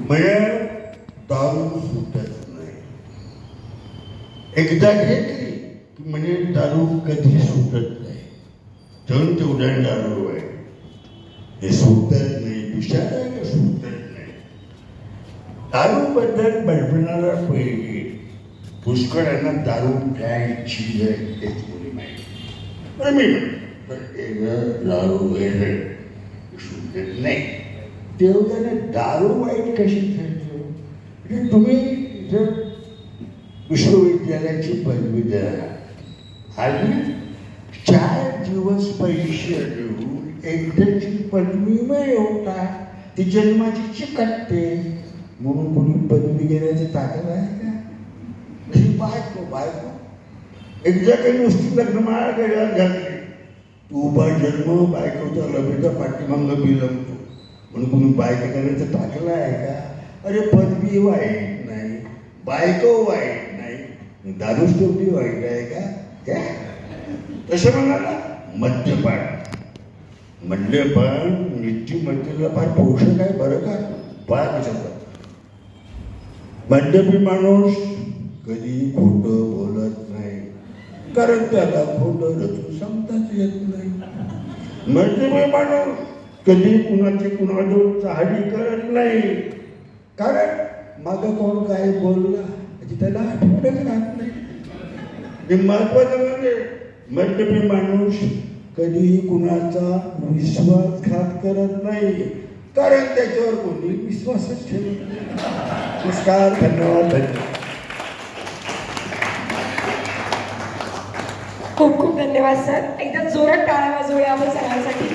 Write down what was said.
म्हणजे दारू सुटत नाही. एकदा घेतली की म्हणजे दारू कधी सुटत नाही. म्हणून ते उदाहरण दारू आहे. हे सुटत नाही, विषादायक सुटत नाही. दारूबद्दल बडबडणारा पहिले पुष्कळांना दारू प्यायची तेच कोणी माहिती. पण मी म्हणतो दारू वेगळं सुटत नाही. तेवढ्याने दारू वाईट कशी ठरली? म्हणजे तुम्ही जर विश्वविद्यालयाची पदवी द्या आणि 4 दिवस पैसे देऊन एकदाची पदवी मिळवता, ती जन्माची चिकटते. म्हणून कोणी पदवी घेण्याची ताकद आहे का? बायको एकदा काही नुसती लग्नमाळा घातली, तू बा जन्म बायकोचा लग्नाचा पाठीमांग बिलमतो म्हणून कोणी बायको करायचं टाकलं आहे का? अरे पदवी वाईट नाही, बायको वाईट नाही, दारूच तेवढी वाईट आहे का? तसं म्हणाला मद्यपान नीतिमत्तेला फार पोषक आहे बरं का? फार विचारतात. मद्यपी माणूस कधी खोटं बोलत नाही, कारण त्याला खोटं रचून सांगताच येत नाही. मद्यपी माणूस कधी कुणाजवळ चाहडी करत नाही, कारण मागं कोण काय बोलला त्याला आठवणच राहत नाही. महत्वाचं म्हणजे मद्यपी माणूस कधीही कुणाचा विश्वासघात करत नाही, कारण त्याच्यावर कोणी विश्वासच ठेवत नाही. नमस्कार, धन्यवाद. खूप खूप धन्यवाद सर. एकदा जोरात टाळ्या वाजवूया आपण सरांसाठी.